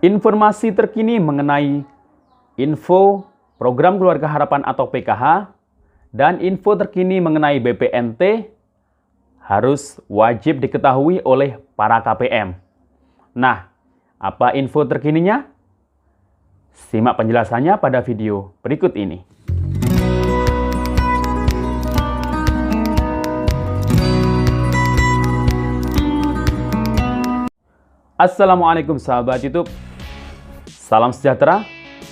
Informasi terkini mengenai info Program Keluarga Harapan atau PKH dan info terkini mengenai BPNT harus wajib diketahui oleh para KPM. Nah, apa info terkininya? Simak penjelasannya pada video berikut ini. Assalamualaikum sahabat YouTube. Salam sejahtera,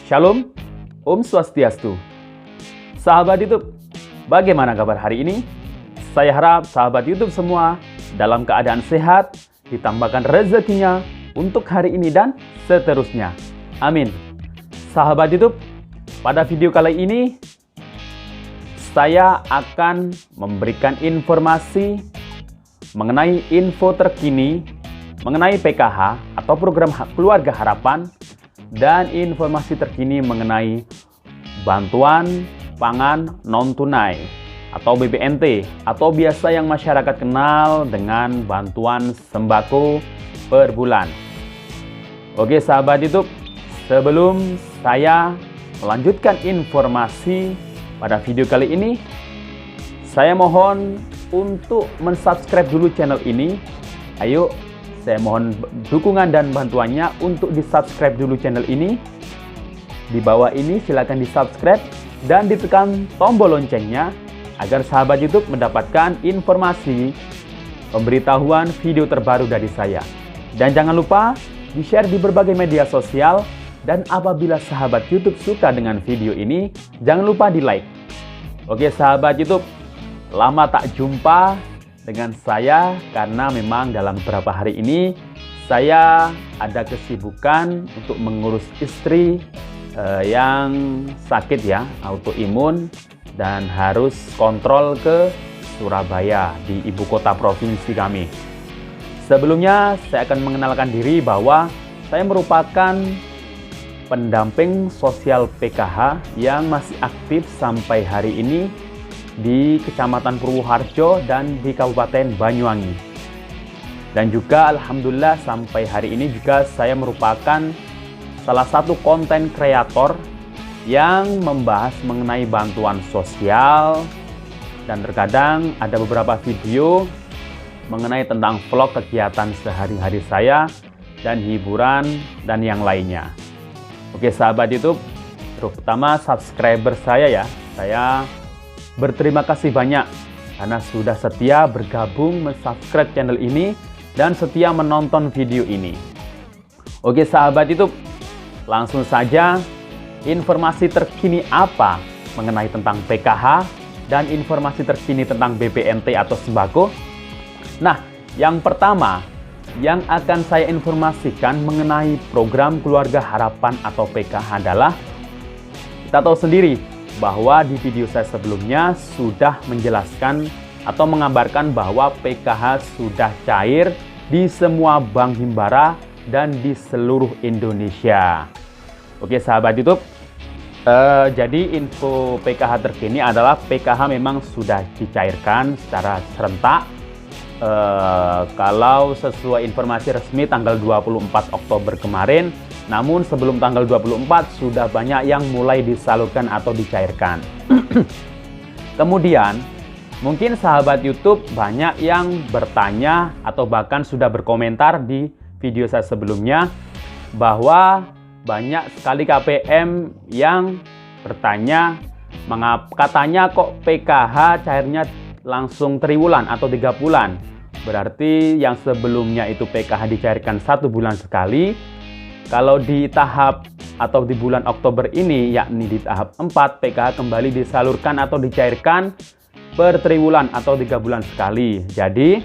Shalom, Om Swastiastu. Sahabat YouTube, bagaimana kabar hari ini? Saya harap sahabat YouTube semua dalam keadaan sehat, ditambahkan rezekinya untuk hari ini dan seterusnya. Amin. Sahabat YouTube, pada video kali ini saya akan memberikan informasi mengenai info terkini mengenai PKH atau Program Keluarga Harapan dan informasi terkini mengenai bantuan pangan non-tunai atau BPNT atau biasa yang masyarakat kenal dengan bantuan sembako per bulan. Oke sahabat YouTube, sebelum saya melanjutkan informasi pada video kali ini, saya mohon untuk mensubscribe dulu channel ini. Ayo, saya mohon dukungan dan bantuannya untuk di-subscribe dulu channel ini. Di bawah ini silakan di-subscribe dan ditekan tombol loncengnya agar sahabat YouTube mendapatkan informasi pemberitahuan video terbaru dari saya. Dan jangan lupa di-share di berbagai media sosial, dan apabila sahabat YouTube suka dengan video ini, jangan lupa di-like. Oke sahabat YouTube, lama tak jumpa dengan saya karena memang dalam beberapa hari ini saya ada kesibukan untuk mengurus istri yang sakit ya, autoimun, dan harus kontrol ke Surabaya di ibu kota provinsi kami. Sebelumnya saya akan mengenalkan diri bahwa saya merupakan pendamping sosial PKH yang masih aktif sampai hari ini di Kecamatan Purwoharjo dan di Kabupaten Banyuwangi. Dan juga alhamdulillah sampai hari ini juga saya merupakan salah satu konten kreator yang membahas mengenai bantuan sosial, dan terkadang ada beberapa video mengenai tentang vlog kegiatan sehari-hari saya dan hiburan dan yang lainnya. Oke sahabat YouTube, terutama subscriber saya ya, saya berterima kasih banyak karena sudah setia bergabung mensubscribe channel ini dan setia menonton video ini. Oke sahabat YouTube, langsung saja informasi terkini apa mengenai tentang PKH dan informasi terkini tentang BPNT atau sembako. Nah, yang pertama yang akan saya informasikan mengenai Program Keluarga Harapan atau PKH adalah, kita tahu sendiri bahwa di video saya sebelumnya sudah menjelaskan atau mengabarkan bahwa PKH sudah cair di semua bank himbara dan di seluruh Indonesia. Oke sahabat YouTube, jadi info PKH terkini adalah PKH memang sudah dicairkan secara serentak. Kalau sesuai informasi resmi tanggal 24 Oktober kemarin, namun sebelum tanggal 24 sudah banyak yang mulai disalurkan atau dicairkan. Kemudian, mungkin sahabat YouTube banyak yang bertanya atau bahkan sudah berkomentar di video saya sebelumnya bahwa banyak sekali KPM yang bertanya, katanya kok PKH cairnya langsung triwulan atau 3 bulan. Berarti yang sebelumnya itu PKH dicairkan 1 bulan sekali. Kalau di tahap atau di bulan Oktober ini, yakni di tahap 4, PKH kembali disalurkan atau dicairkan per triwulan atau 3 bulan sekali. Jadi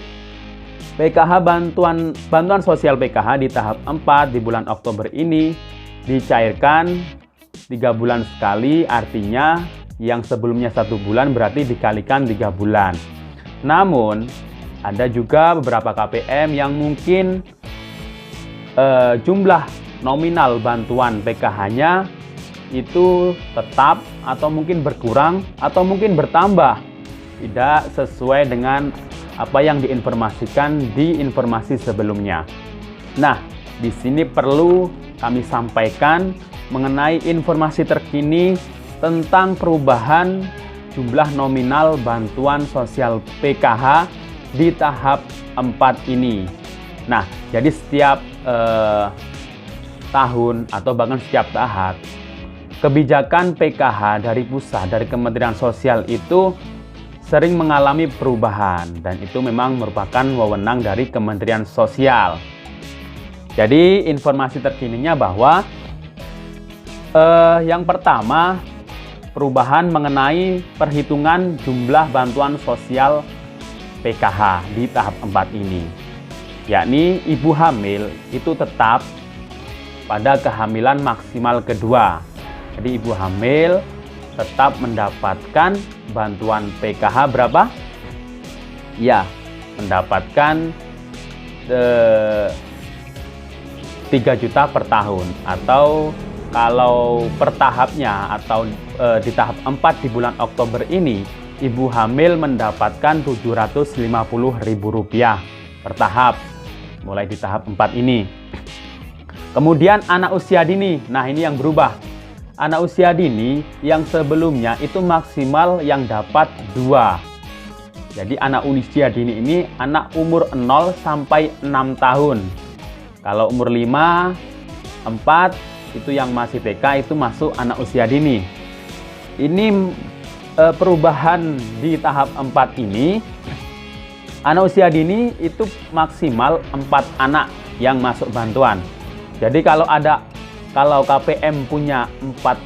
PKH bantuan sosial PKH di tahap 4 di bulan Oktober ini dicairkan 3 bulan sekali, artinya yang sebelumnya 1 bulan berarti dikalikan 3 bulan. Namun ada juga beberapa KPM yang mungkin jumlah nominal bantuan PKH-nya itu tetap atau mungkin berkurang atau mungkin bertambah, tidak sesuai dengan apa yang diinformasikan di informasi sebelumnya. Nah, di sini perlu kami sampaikan mengenai informasi terkini tentang perubahan jumlah nominal bantuan sosial PKH di tahap 4 ini. Nah, jadi setiap tahun atau bahkan setiap tahap, kebijakan PKH dari pusat, dari Kementerian Sosial itu sering mengalami perubahan, dan itu memang merupakan wewenang dari Kementerian Sosial. Jadi informasi terkininya bahwa yang pertama, perubahan mengenai perhitungan jumlah bantuan sosial PKH di tahap 4 ini, yakni ibu hamil itu tetap pada kehamilan maksimal kedua. Jadi ibu hamil tetap mendapatkan bantuan PKH berapa? Ya, mendapatkan 3 juta per tahun, atau kalau per tahapnya atau di tahap 4 di bulan Oktober ini, ibu hamil mendapatkan Rp750.000 per tahap mulai di tahap 4 ini. Kemudian anak usia dini, nah ini yang berubah. Anak usia dini yang sebelumnya itu maksimal yang dapat 2. Jadi anak usia dini ini anak umur 0 sampai 6 tahun. Kalau umur 5, 4 itu yang masih TK itu masuk anak usia dini. Ini perubahan di tahap 4 ini, anak usia dini itu maksimal 4 anak yang masuk bantuan. Jadi kalau KPM punya 4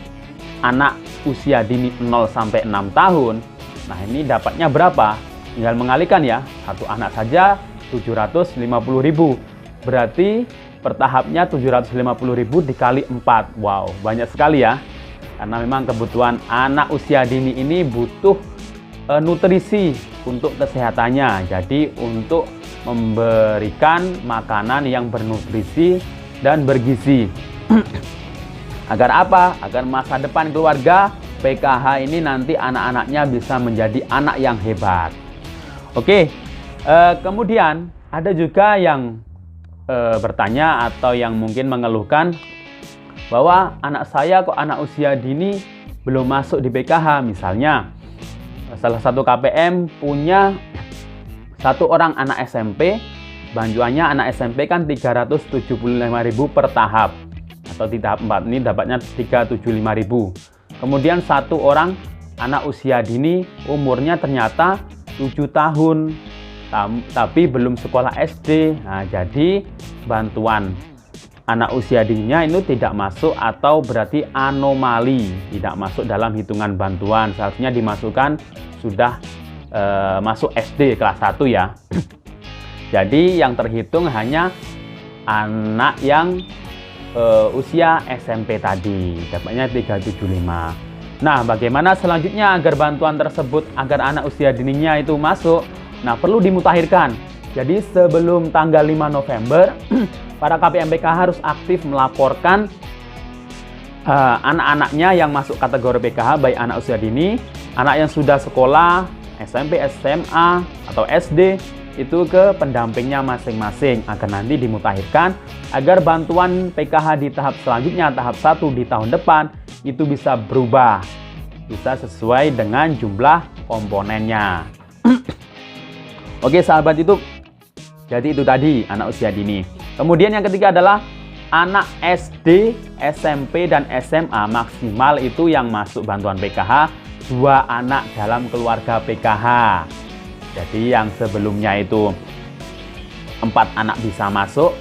anak usia dini 0 sampai 6 tahun, nah ini dapatnya berapa? Tinggal mengalihkan ya, satu anak saja 750.000. Berarti per tahapnya 750.000 dikali 4. Wow, banyak sekali ya. Karena memang kebutuhan anak usia dini ini butuh nutrisi untuk kesehatannya. Jadi untuk memberikan makanan yang bernutrisi dan bergizi. Agar apa? Agar masa depan keluarga PKH ini nanti anak-anaknya bisa menjadi anak yang hebat. Oke, kemudian ada juga yang bertanya atau yang mungkin mengeluhkan bahwa anak saya kok anak usia dini belum masuk di PKH. Misalnya salah satu KPM punya 1 orang anak SMP, bantuannya anak SMP kan 375.000 per tahap, atau di tahap 4 ini dapatnya 375.000. Kemudian 1 orang anak usia dini umurnya ternyata 7 tahun tapi belum sekolah SD. Nah, jadi bantuan anak usia dininya itu tidak masuk, atau berarti anomali, tidak masuk dalam hitungan bantuan. Seharusnya dimasukkan sudah masuk SD kelas 1 ya. Jadi yang terhitung hanya anak yang usia SMP tadi, dapatnya 375. Nah, bagaimana selanjutnya agar bantuan tersebut, agar anak usia dininya itu masuk? Nah, perlu dimutakhirkan. Jadi sebelum tanggal 5 November, para KPM PKH harus aktif melaporkan anak-anaknya yang masuk kategori PKH, baik anak usia dini, anak yang sudah sekolah, SMP, SMA, atau SD, itu ke pendampingnya masing-masing, agar nanti dimutakhirkan agar bantuan PKH di tahap selanjutnya, tahap 1 di tahun depan, itu bisa berubah, bisa sesuai dengan jumlah komponennya. Oke sahabat YouTube, jadi itu tadi anak usia dini. Kemudian yang ketiga adalah anak SD, SMP, dan SMA maksimal itu yang masuk bantuan PKH 2 anak dalam keluarga PKH. Jadi yang sebelumnya itu 4 anak bisa masuk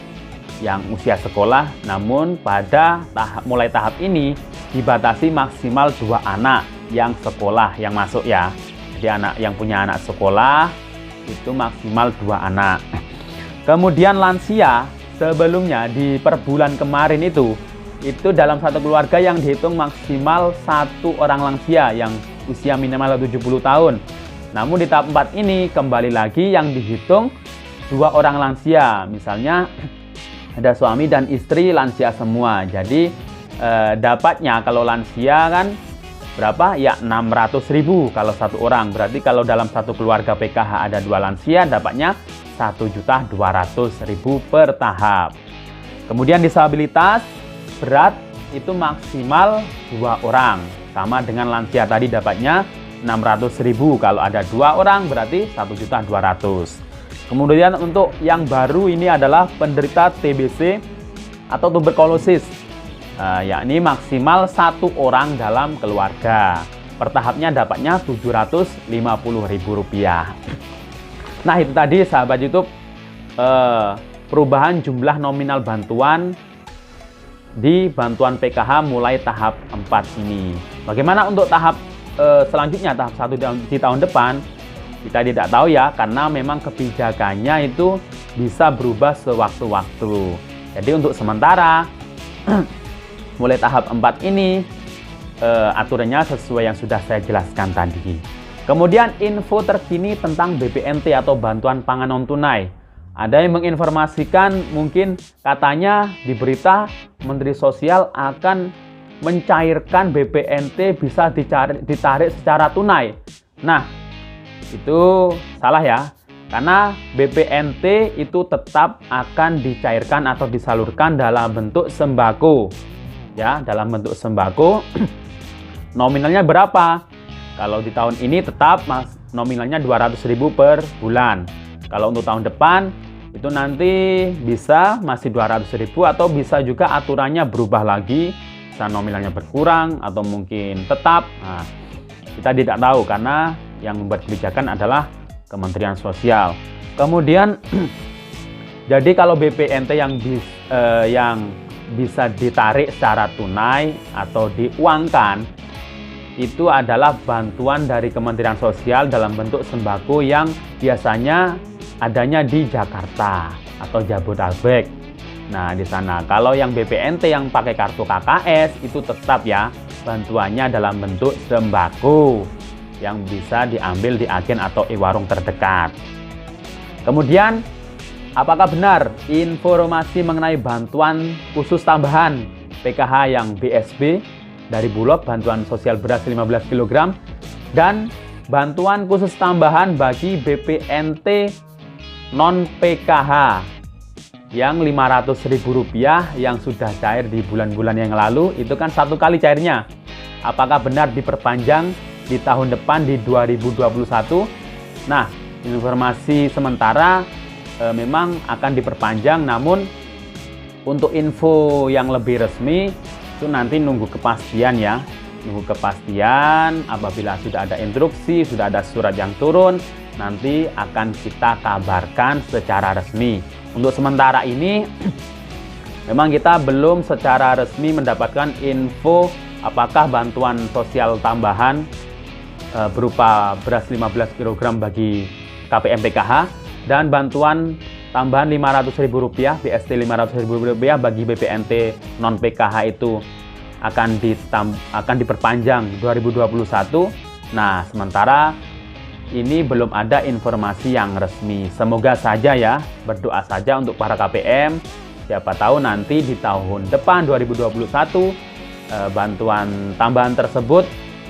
yang usia sekolah, namun pada mulai tahap ini dibatasi maksimal 2 anak yang sekolah yang masuk ya. Jadi anak yang punya anak sekolah itu maksimal 2 anak. Kemudian lansia, sebelumnya di per bulan kemarin itu dalam satu keluarga yang dihitung maksimal 1 orang lansia yang usia minimal 70 tahun. Namun di tahap 4 ini kembali lagi yang dihitung 2 orang lansia. Misalnya ada suami dan istri lansia semua. Jadi dapatnya kalau lansia kan berapa? Ya 600.000 kalau 1 orang. Berarti kalau dalam satu keluarga PKH ada 2 lansia, dapatnya 1.200.000 per tahap. Kemudian disabilitas berat itu maksimal 2 orang. Sama dengan lansia tadi dapatnya 600.000. Kalau ada 2 orang berarti 1.200.000. Kemudian untuk yang baru ini adalah penderita TBC atau tuberkulosis, yakni maksimal 1 orang dalam keluarga. Per tahapnya dapatnya Rp750.000. Nah itu tadi sahabat YouTube, perubahan jumlah nominal bantuan di bantuan PKH mulai tahap 4 ini. Bagaimana untuk tahap selanjutnya, tahap 1 di tahun depan? Kita tidak tahu ya, karena memang kebijakannya itu bisa berubah sewaktu-waktu. Jadi untuk sementara mulai tahap 4 ini aturannya sesuai yang sudah saya jelaskan tadi. Kemudian info terkini tentang BPNT atau bantuan pangan non tunai. Ada yang menginformasikan, mungkin katanya di berita Menteri Sosial akan mencairkan BPNT bisa ditarik secara tunai. Nah, itu salah ya, karena BPNT itu tetap akan dicairkan atau disalurkan dalam bentuk sembako. Ya, dalam bentuk sembako. Nominalnya berapa? Kalau di tahun ini tetap nominalnya 200.000 per bulan. Kalau untuk tahun depan itu nanti bisa masih 200.000 atau bisa juga aturannya berubah lagi, bisa nominalnya berkurang atau mungkin tetap. Nah, kita tidak tahu karena yang membuat kebijakan adalah Kementerian Sosial. Kemudian jadi kalau BPNT yang bisa ditarik secara tunai atau diuangkan itu adalah bantuan dari Kementerian Sosial dalam bentuk sembako yang biasanya adanya di Jakarta atau Jabodetabek. Nah, di sana kalau yang BPNT yang pakai kartu KKS itu tetap ya bantuannya dalam bentuk sembako yang bisa diambil di agen atau e-warung terdekat. Kemudian, apakah benar informasi mengenai bantuan khusus tambahan PKH yang BSB dari Bulog, bantuan sosial beras 15 kg, dan bantuan khusus tambahan bagi BPNT non-PKH yang Rp500.000 yang sudah cair di bulan-bulan yang lalu, itu kan 1 kali cairnya. Apakah benar diperpanjang di tahun depan di 2021? Nah, informasi sementara memang akan diperpanjang, namun untuk info yang lebih resmi itu nanti nunggu kepastian ya. Nunggu kepastian, apabila sudah ada instruksi, sudah ada surat yang turun, nanti akan kita kabarkan secara resmi. Untuk sementara ini memang kita belum secara resmi mendapatkan info apakah bantuan sosial tambahan berupa beras 15 kg bagi KPM PKH dan bantuan tambahan Rp500.000, BST Rp500.000 bagi BPNT non PKH itu akan diperpanjang 2021. Nah, sementara ini belum ada informasi yang resmi. Semoga saja ya, berdoa saja untuk para KPM. Siapa tahu nanti di tahun depan 2021 bantuan tambahan tersebut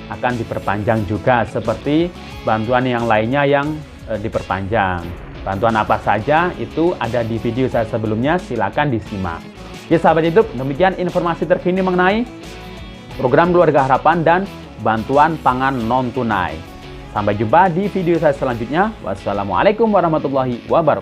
akan diperpanjang juga seperti bantuan yang lainnya yang diperpanjang. Bantuan apa saja itu ada di video saya sebelumnya, silakan disimak. Ya sahabat YouTube, demikian informasi terkini mengenai program Keluarga Harapan dan bantuan pangan non tunai. Sampai jumpa di video saya selanjutnya. Wassalamualaikum warahmatullahi wabarakatuh.